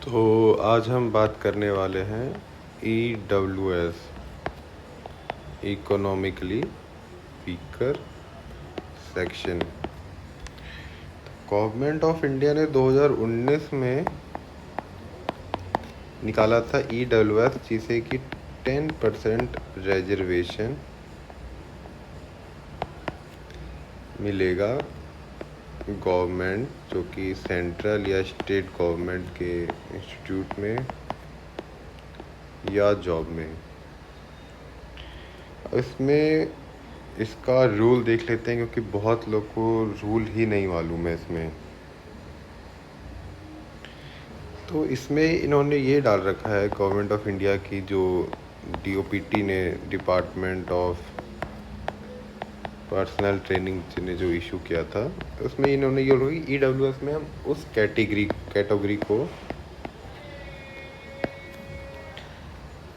तो आज हम बात करने वाले हैं EWS, economically weaker section. Government of India ने 2019 में निकाला था EWS, जिसे कि 10% रिजर्वेशन मिलेगा गवर्नमेंट, जो कि सेंट्रल या स्टेट गवर्नमेंट के इंस्टीट्यूट में या जॉब में। इसमें इसका रूल देख लेते हैं, क्योंकि बहुत लोग को रूल ही नहीं मालूम है इसमें। तो इसमें इन्होंने ये डाल रखा है, गवर्नमेंट ऑफ इंडिया की जो DOPT ने, डिपार्टमेंट ऑफ पर्सनल ट्रेनिंग ने जो इशू किया था, उसमें इन्होंने ये बोला कि EWS में हम उस कैटेगरी को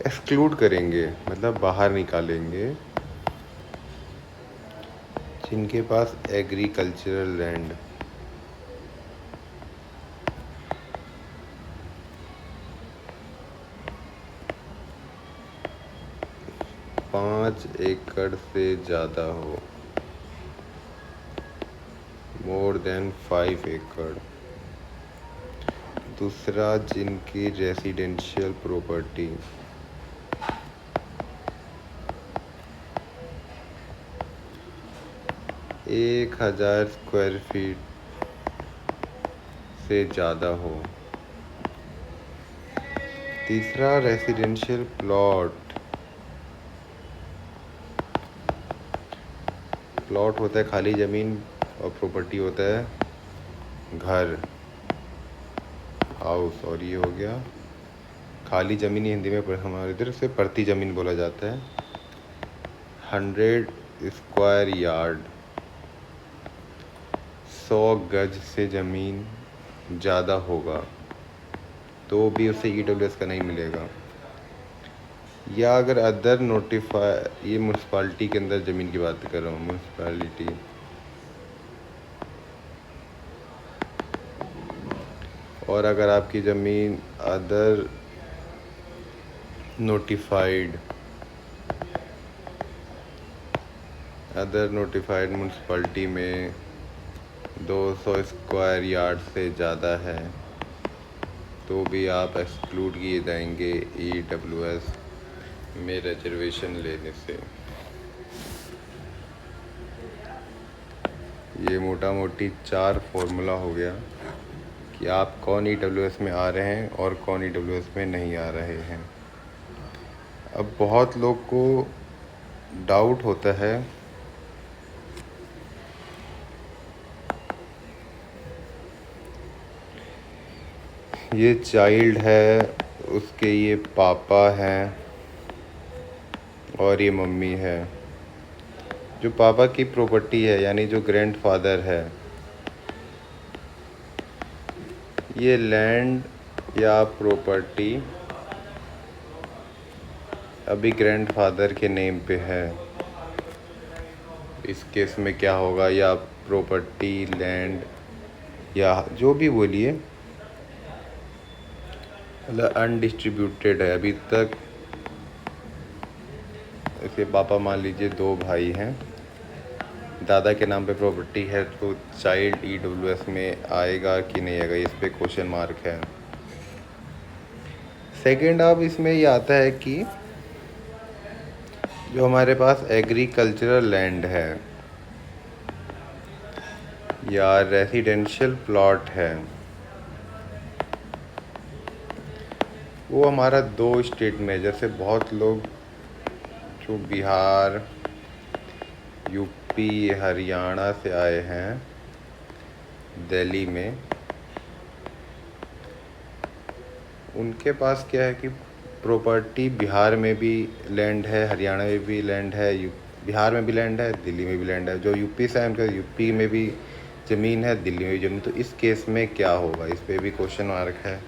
एक्सक्लूड करेंगे, मतलब बाहर निकालेंगे, जिनके पास एग्रीकल्चरल लैंड 5 एकड़ से ज़्यादा हो, मोर देन 5 एकड़। दूसरा, जिनकी रेसिडेंशियल प्रॉपर्टी 1000 स्क्वायर फीट से ज़्यादा हो। तीसरा, रेसिडेंशियल प्लॉट होता है खाली ज़मीन, और प्रॉपर्टी होता है घर, हाउस। और ये हो गया खाली ज़मीन, हिंदी में हमारे इधर से परती ज़मीन बोला जाता है। 100 स्क्वायर यार्ड, 100 गज से ज़मीन ज़्यादा होगा तो भी उसे EWS का नहीं मिलेगा। या अगर अदर नोटिफाई, ये म्यूनसिपालिटी के अंदर ज़मीन की बात कर रहा हूँ, म्यूनसिपालिटी। और अगर आपकी ज़मीन अदर नोटिफाइड म्यूनसिपालिटी में 200 स्क्वायर यार्ड से ज़्यादा है तो भी आप एक्सक्लूड किए जाएंगे EWS में रिजर्वेशन लेने से। ये मोटा मोटी 4 फॉर्मूला हो गया कि आप कौन EWS में आ रहे हैं और कौन EWS में नहीं आ रहे हैं। अब बहुत लोग को डाउट होता है ये चाइल्ड है, उसके ये पापा हैं और ये मम्मी है। जो पापा की प्रॉपर्टी है, यानी जो ग्रैंडफादर है, ये लैंड या प्रॉपर्टी अभी ग्रैंडफादर के नेम पे है। इस केस में क्या होगा, या प्रॉपर्टी, लैंड, या जो भी बोलिए, मतलब अनडिस्ट्रीब्यूटेड है अभी तक। इसके पापा मान लीजिए 2 भाई हैं, दादा के नाम पे प्रॉपर्टी है, तो चाइल्ड EWS में आएगा कि नहीं आएगा, इस पे क्वेश्चन मार्क है। सेकंड, अब इसमें ये आता है कि जो हमारे पास एग्रीकल्चरल लैंड है या रेसिडेंशियल प्लॉट है, वो हमारा 2 स्टेट में, जैसे बहुत लोग जो बिहार, यूपी, हरियाणा से आए हैं दिल्ली में, उनके पास क्या है कि प्रॉपर्टी बिहार में भी लैंड है, हरियाणा में भी लैंड है, बिहार में भी लैंड है, दिल्ली में भी लैंड है। जो यूपी से है उनका यूपी में भी ज़मीन है, दिल्ली में भी ज़मीन। तो इस केस में क्या होगा, इस पे भी क्वेश्चन मार्क है।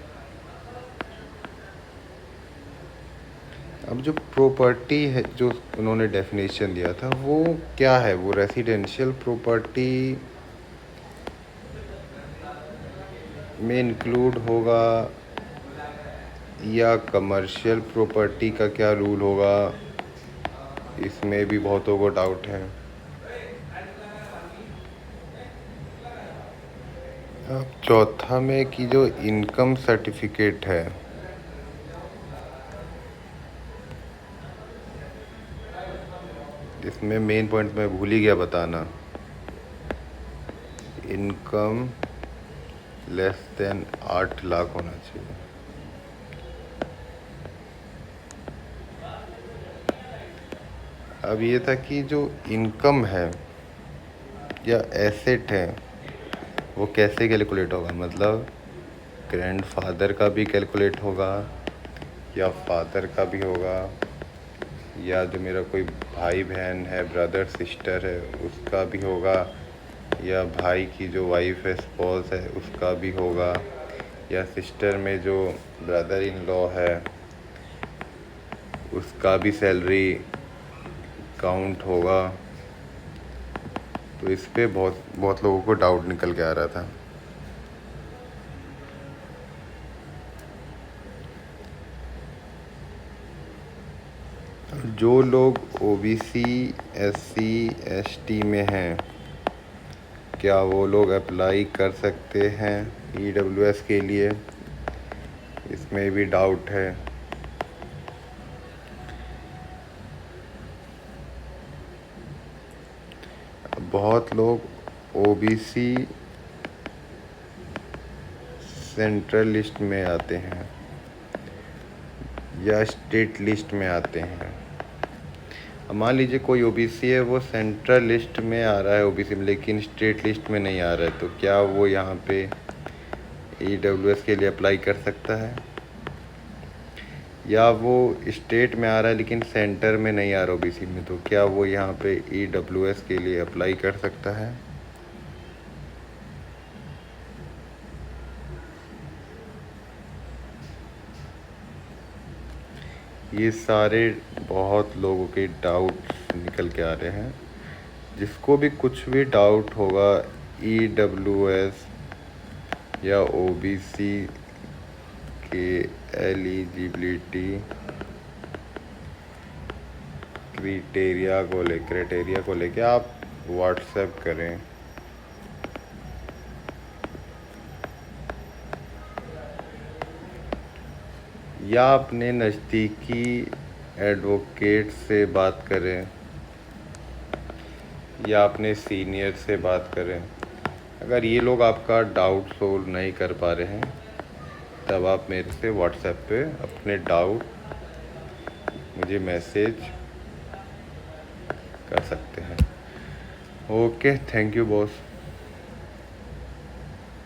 अब जो प्रॉपर्टी है, जो उन्होंने डेफिनेशन दिया था, वो क्या है, वो रेसिडेंशियल प्रॉपर्टी में इंक्लूड होगा या कमर्शियल प्रॉपर्टी का क्या रूल होगा, इसमें भी बहुतों को डाउट है। अब चौथा में कि जो इनकम सर्टिफिकेट है, इसमें मेन पॉइंट मैं भूल ही गया बताना, इनकम लेस देन 8 लाख होना चाहिए। अब ये था कि जो इनकम है या एसेट है वो कैसे कैलकुलेट होगा, मतलब ग्रैंडफादर का भी कैलकुलेट होगा या फादर का भी होगा, या जो मेरा कोई भाई बहन है, ब्रदर सिस्टर है, उसका भी होगा, या भाई की जो वाइफ है, स्पॉस है, उसका भी होगा, या सिस्टर में जो ब्रदर इन लॉ है उसका भी सैलरी काउंट होगा। तो इस पे बहुत बहुत लोगों को डाउट निकल के आ रहा था। जो लोग ओबीसी, एससी, एसटी में हैं, क्या वो लोग अप्लाई कर सकते हैं ईडब्ल्यूएस के लिए, इसमें भी डाउट है। बहुत लोग ओबीसी सेंट्रल लिस्ट में आते हैं या स्टेट लिस्ट में आते हैं। अब मान लीजिए कोई ओबीसी है, वो सेंट्रल लिस्ट में आ रहा है ओबीसी में, लेकिन स्टेट लिस्ट में नहीं आ रहा है, तो क्या वो यहाँ पे ईडब्ल्यूएस के लिए अप्लाई कर सकता है? या वो स्टेट में आ रहा है लेकिन सेंटर में नहीं आ रहा ओबीसी में, तो क्या वो यहाँ पे ईडब्ल्यूएस के लिए अप्लाई कर सकता है? ये सारे बहुत लोगों के डाउट निकल के आ रहे हैं। जिसको भी कुछ भी डाउट होगा ईडब्ल्यूएस या ओबीसी के एलिजिबिलिटी क्राइटेरिया को लेके आप व्हाट्सएप करें। या अपने नज़दीकी एडवोकेट से बात करें या अपने सीनियर से बात करें। अगर ये लोग आपका डाउट सोल्व नहीं कर पा रहे हैं, तब आप मेरे से व्हाट्सएप पे अपने डाउट मुझे मैसेज कर सकते हैं। Okay, thank you boss.